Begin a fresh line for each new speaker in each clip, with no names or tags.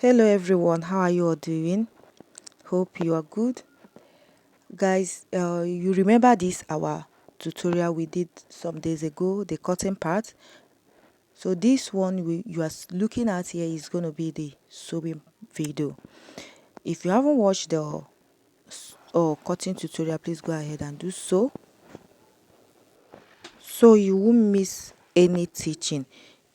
Hello everyone, how are you all doing? Hope you are good. Guys, you remember this our tutorial we did some days ago, the cutting part. So this one you are looking at here is going to be the sewing video. If you haven't watched the cutting tutorial, please go ahead and do so you won't miss any teaching.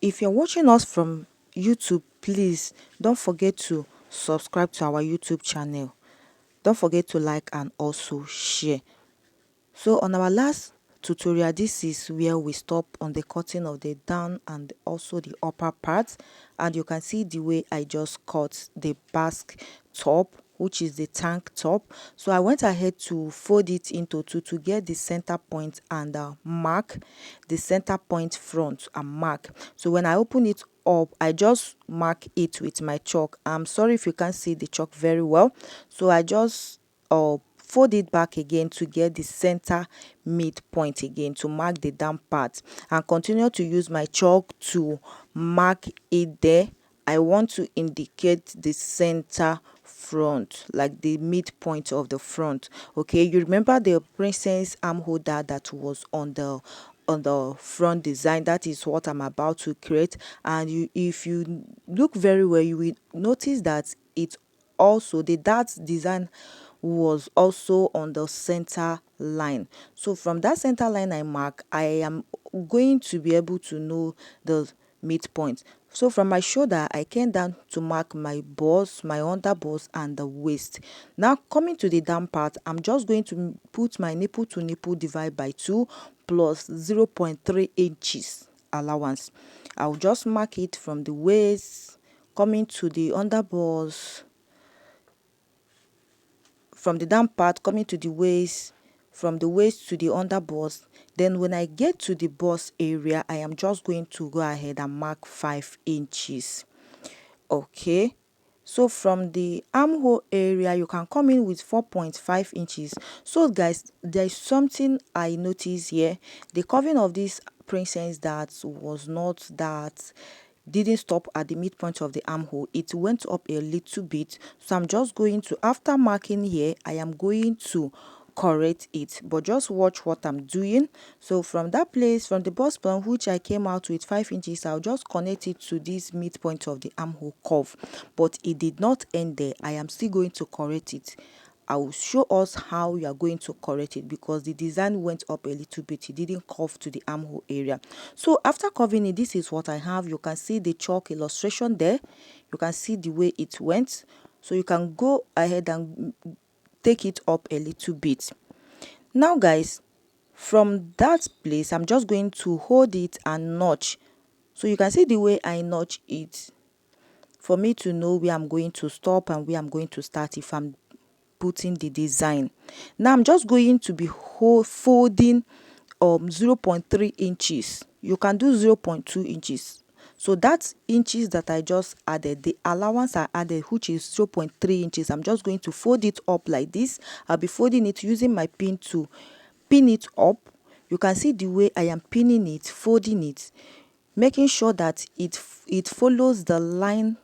If you're watching us from YouTube, please don't forget to subscribe to our YouTube channel. Don't forget to like and also share. So on our last tutorial, this is where we stop on the cutting of the down and also the upper part, and you can see the way I just cut the basque top, which is the tank top. So I went ahead to fold it into two to get the center point and mark the center point front and mark. So when I open it up, I just mark it with my chalk. I'm sorry if you can't see the chalk very well, so I just fold it back again to get the center midpoint again to mark the down part, and continue to use my chalk to mark it there. I want to indicate the center front, like the midpoint of the front. Okay, you remember the princess arm holder that was on the front design? That is what I'm about to create. And if you look very well, you will notice that it also the dart design was also on the center line. So from that center line I mark, I am going to be able to know the midpoint. So from my shoulder, I came down to mark my bust, my under bust, and the waist. Now coming to the down part, I'm just going to put my nipple to nipple divide by 2 plus 0.3 inches allowance. I'll just mark it from the waist, coming to the under bust, from the down part coming to the waist, from the waist to the under bust. Then when I get to the bust area, I am just going to go ahead and mark 5 inches. Okay, so from the armhole area you can come in with 4.5 inches. So guys, there's something I noticed here. The curving of this princess that was not that didn't stop at the midpoint of the armhole, it went up a little bit. So I'm just going to, after marking here, I am going to correct it, but just watch what I'm doing. So from that place, from the bust plan which I came out with 5 inches, I'll just connect it to this midpoint of the armhole curve, but it did not end there. I am still going to correct it. I will show us how you are going to correct it, because the design went up a little bit. It didn't curve to the armhole area. So after curving it, this is what I have. You can see the chalk illustration there. You can see the way it went. So you can go ahead and take it up a little bit. Now guys, from that place, I'm just going to hold it and notch. So you can see the way I notch it for me to know where I'm going to stop and where I'm going to start if I'm putting the design. Now I'm just going to be folding 0.3 inches. You can do 0.2 inches. So that's inches that I just added, the allowance I added, which is 0.3 inches. I'm just going to fold it up like this. I'll be folding it using my pin to pin it up. You can see the way I am pinning it, folding it, making sure that it follows the line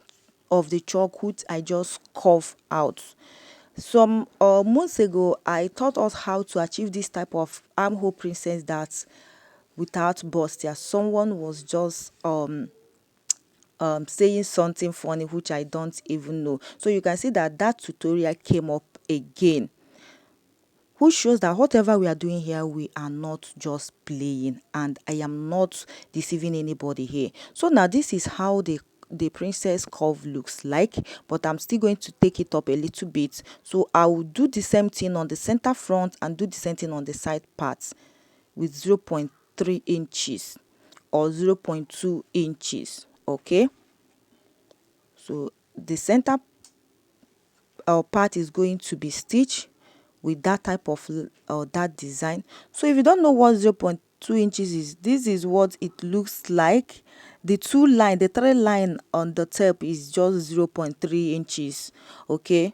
of the chalk which I just curve out. Some months ago, I taught us how to achieve this type of armhole princess that without bust. Yeah, someone was just saying something funny which I don't even know. So you can see that that tutorial came up again, which shows that whatever we are doing here, we are not just playing, and I am not deceiving anybody here. So now this is how the princess curve looks like, but I'm still going to take it up a little bit. So I will do the same thing on the center front and do the same thing on the side parts with 0.3 inches or 0.2 inches. Okay, so the center part is going to be stitched with that type of that design. So if you don't know what 0.2 inches is, this is what it looks like. The three line on the tape is just 0.3 inches. Okay,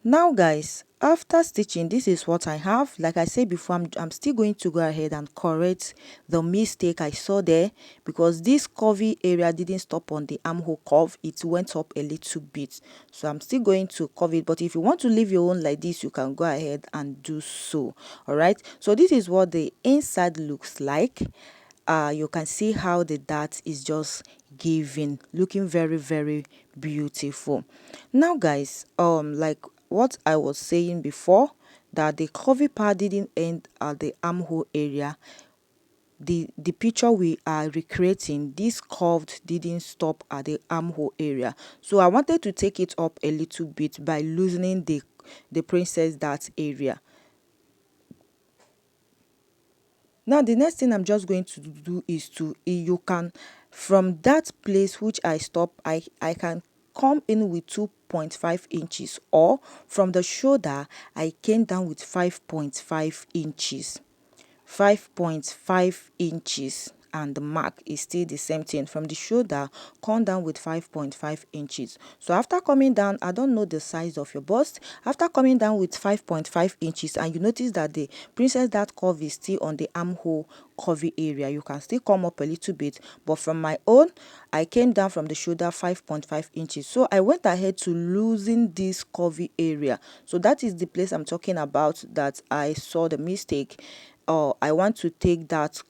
Now guys, after stitching, this is what I have. Like I said before, I'm still going to go ahead and correct the mistake I saw there, because this curvy area didn't stop on the armhole curve, it went up a little bit. So I'm still going to curve it, but if you want to leave your own like this, you can go ahead and do so. All right, so this is what the inside looks like. You can see how the dart is just giving, looking very, very beautiful. Now guys, like what I was saying before, that the curvy part didn't end at the armhole area. The picture we are recreating, this curved didn't stop at the armhole area, so I wanted to take it up a little bit by loosening the princess dart area. Now the next thing I'm just going to do is to, you can, from that place which I stop, I can come in with 2.5 inches, or from the shoulder I came down with 5.5 inches. 5.5 inches, and the mark is still the same thing. From the shoulder, come down with 5.5 inches. So after coming down, I don't know the size of your bust, after coming down with 5.5 inches, and you notice that the princess dart curve is still on the armhole curvy area, you can still come up a little bit, but from my own, I came down from the shoulder 5.5 inches. So I went ahead to loosen this curvy area. So that is the place I'm talking about, that I saw the mistake. I want to take that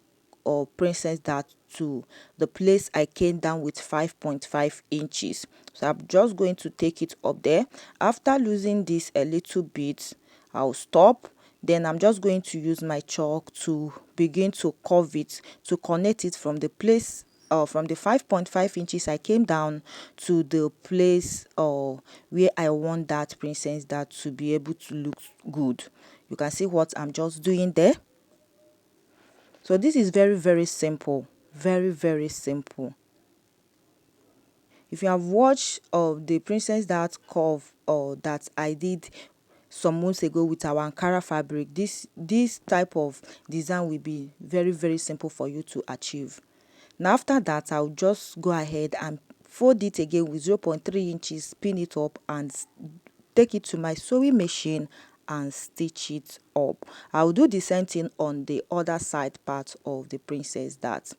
princess dart to the place I came down with 5.5 inches. So I'm just going to take it up there. After losing this a little bit, I'll stop. Then I'm just going to use my chalk to begin to curve it, to connect it from the place, from the 5.5 inches I came down to the place where I want that princess dart to be able to look good. You can see what I'm just doing there. So this is very, very simple, very, very simple. If you have watched the princess dart curve that I did some months ago with our Ankara fabric, this type of design will be very, very simple for you to achieve. Now after that, I'll just go ahead and fold it again with 0.3 inches, pin it up, and take it to my sewing machine and stitch it up. I'll do the same thing on the other side part of the princess dart.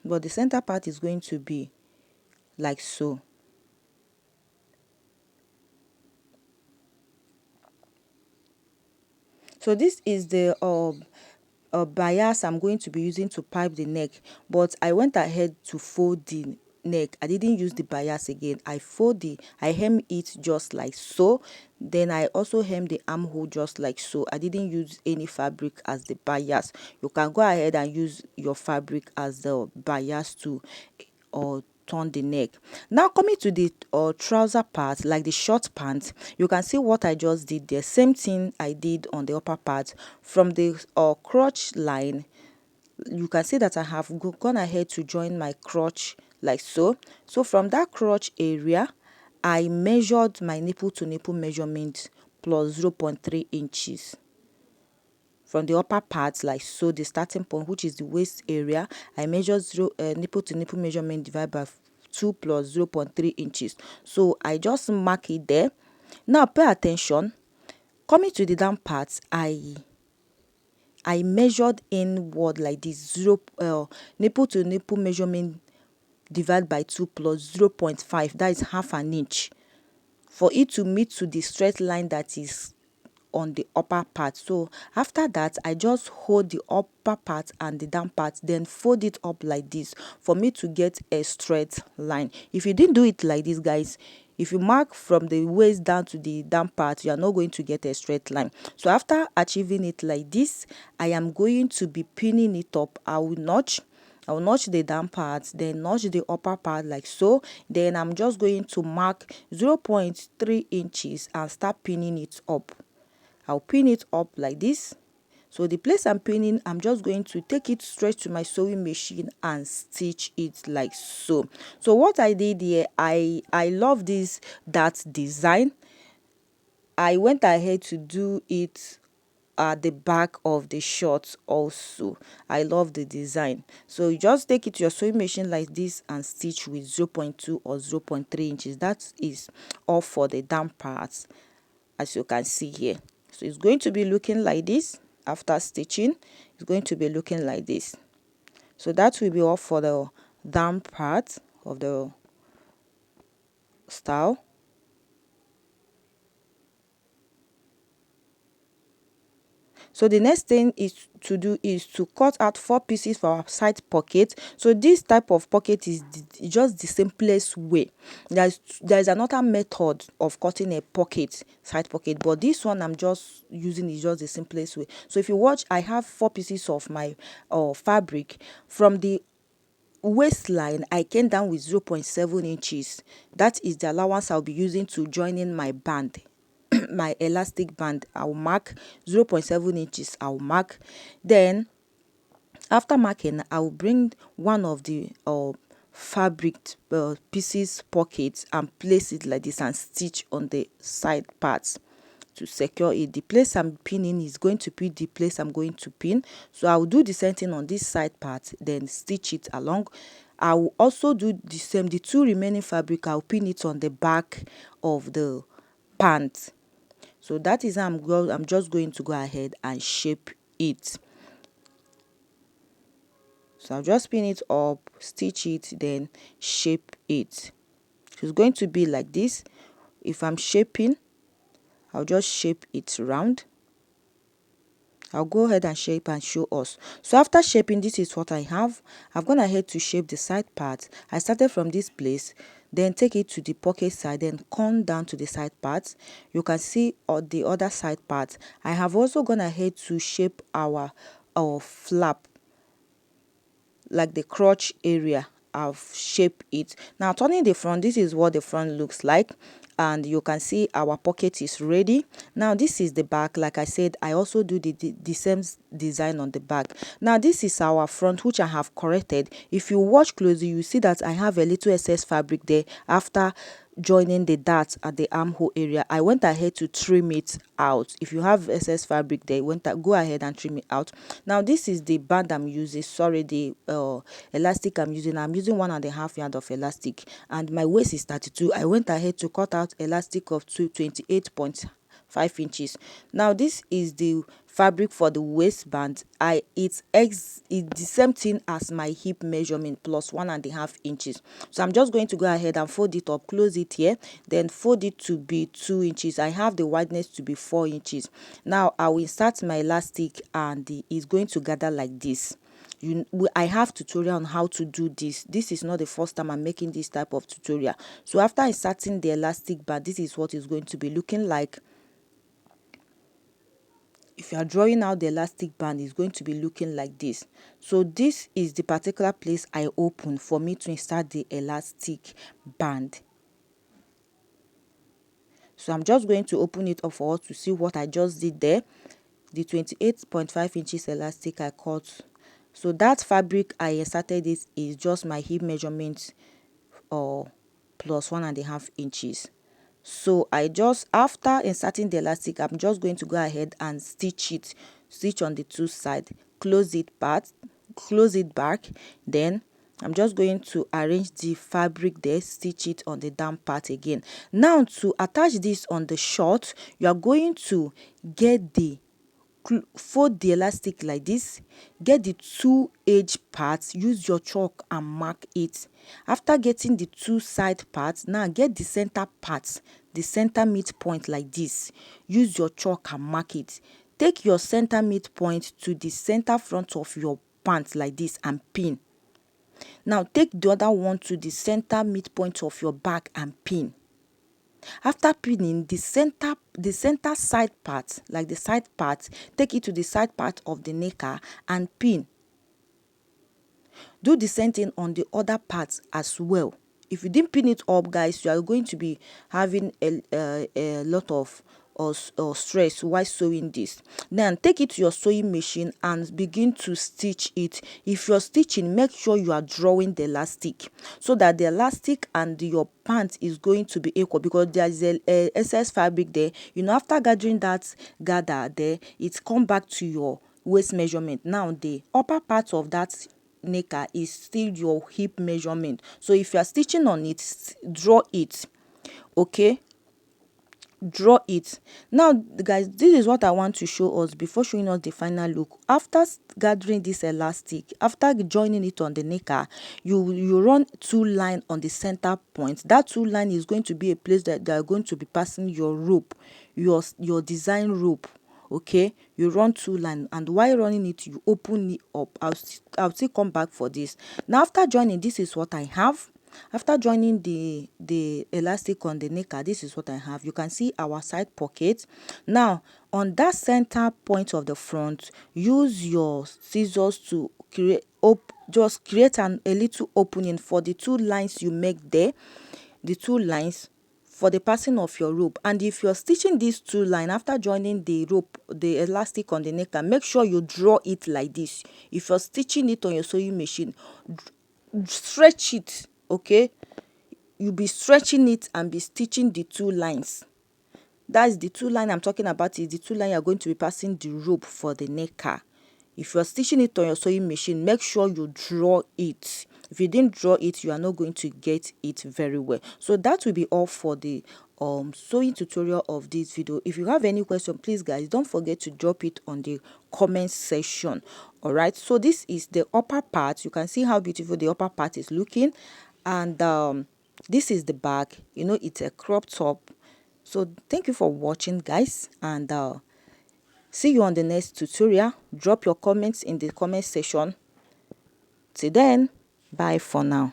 But the center part is going to be like so. So this is the bias I'm going to be using to pipe the neck, but I went ahead to fold the neck. I didn't use the bias again. I hem it just like so. Then I also hem the armhole just like so. I didn't use any fabric as the bias. You can go ahead and use your fabric as the bias to or turn the neck. Now coming to the trouser part, like the short pants, you can see what I just did there. Same thing I did on the upper part. From the crotch line, you can see that I have gone ahead to join my crotch like so. So from that crotch area, I measured my nipple to nipple measurement plus 0.3 inches. From the upper part like so, the starting point, which is the waist area, I measured nipple to nipple measurement divided by 2 plus 0.3 inches. So I just mark it there. Now pay attention. Coming to the down part, I measured inward like this, nipple to nipple measurement divided by 2 plus 0.5, that is half an inch, for it to meet to the straight line that is on the upper part. So after that, I just hold the upper part and the down part, then fold it up like this for me to get a straight line. If you didn't do it like this, guys, if you mark from the waist down to the down part, you are not going to get a straight line. So after achieving it like this, I am going to be pinning it up. I will notch the down part, then notch the upper part like so. Then I'm just going to mark 0.3 inches and start pinning it up. I'll pin it up like this. So the place I'm pinning, I'm just going to take it straight to my sewing machine and stitch it like so. So what I did here, I love that design. I went ahead to do it at the back of the shorts also. I love the design. So you just take it to your sewing machine like this and stitch with 0.2 or 0.3 inches. That is all for the down parts, as you can see here. So it's going to be looking like this. After stitching, it's going to be looking like this. So that will be all for the down part of the style. So the next thing is to do is to cut out 4 pieces for our side pocket. So this type of pocket is just the simplest way. There's another method of cutting a pocket, side pocket, but this one I'm just using is just the simplest way. So if you watch, I have 4 pieces of my fabric. From the waistline, I came down with 0.7 inches. That is the allowance I'll be using to join in my band. My elastic band, I'll mark 0.7 inches. I'll mark. Then after marking, I'll bring one of the fabric pieces pockets and place it like this and stitch on the side parts to secure it. The place I'm pinning is going to be the place I'm going to pin. So I'll do the same thing on this side part, then stitch it along. I will also do the same. The 2 remaining fabric, I'll pin it on the back of the pant. So that is how I'm just going to go ahead and shape it. So I'll just pin it up, stitch it, then shape it. So it's going to be like this. If I'm shaping, I'll just shape it round. I'll go ahead and shape and show us. So after shaping, this is what I have. I've gone ahead to shape the side part. I started from this place, then take it to the pocket side, then come down to the side part. You can see on the other side part, I have also gone ahead to shape our flap, like the crotch area. I've shaped it. Now turning the front, this is what the front looks like, and you can see our pocket is ready. Now this is the back. Like I said, I also do the same design on the back. Now this is our front, which I have corrected. If you watch closely, you see that I have a little excess fabric there. After joining the darts at the armhole area, I went ahead to trim it out. If you have excess fabric there, go ahead and trim it out. Now this is the band I'm using, sorry, the elastic I'm using 1.5 yard of elastic, and my waist is 32. I went ahead to cut out elastic of 28.5 inches. Now this is the fabric for the waistband. It's the same thing as my hip measurement plus 1.5 inches. So I'm just going to go ahead and fold it up, close it here, then fold it to be 2 inches. I have the wideness to be 4 inches. Now I will insert my elastic, and it's going to gather like this. I have tutorial on how to do this. This is not the first time I'm making this type of tutorial. So after inserting the elastic band, this is what it's going to be looking like. If you are drawing out the elastic band, it's going to be looking like this. So this is the particular place I open for me to insert the elastic band. So I'm just going to open it up for us to see what I just did there. The 28.5 inches elastic I cut. So that fabric I inserted is just my hip measurement plus 1.5 inches. So after inserting the elastic, I'm just going to go ahead and stitch on the 2 sides, close it back. Then I'm just going to arrange the fabric there, stitch it on the down part again. Now to attach this on the short, you are going to fold the elastic like this, get the 2 edge parts, use your chalk and mark it. After getting the 2 side parts, now get the center parts, the center midpoint like this, use your chalk and mark it. Take your center midpoint to the center front of your pant like this and pin. Now take the other one to the center midpoint of your back and pin. After pinning the center side part, like the side part, take it to the side part of the necker and pin. Do the same thing on the other parts as well. If you didn't pin it up, guys, you are going to be having a lot of or stress while sewing this. Then take it to your sewing machine and begin to stitch it. If you're stitching, make sure you are drawing the elastic so that the elastic and your pant is going to be equal, because there is a excess fabric there. After gathering that gather there, it come back to your waist measurement. Now the upper part of that knicker is still your hip measurement. So if you are stitching on it, draw it. Okay, draw it. Now guys, this is what I want to show us before showing us the final look. After gathering this elastic, after joining it on the knicker, you run 2 lines on the center point. That 2 line is going to be a place that they are going to be passing your rope, your design rope. Okay, you run 2 lines, and while running it, you open it up. I'll still come back for this. Now after joining, this is what I have. After joining the elastic on the knicker, this is what I have. You can see our side pocket. Now on that center point of the front, use your scissors to just create a little opening for the 2 lines you make there, the 2 lines for the passing of your rope. And if you're stitching these 2 lines after joining the rope, the elastic on the knicker, make sure you draw it like this. If you're stitching it on your sewing machine, stretch it. Okay, you'll be stretching it and be stitching the 2 lines. That's the 2 line I'm talking about, is the 2 line you're going to be passing the rope for the knicker. If you're stitching it on your sewing machine, make sure you draw it. If you didn't draw it, you are not going to get it very well. So that will be all for the sewing tutorial of this video. If you have any question, please guys, don't forget to drop it on the comment section. All right, so this is the upper part. You can see how beautiful the upper part is looking. And this is the back. It's a crop top. So thank you for watching, guys, and see you on the next tutorial. Drop your comments in the comment section. Till then, bye for now.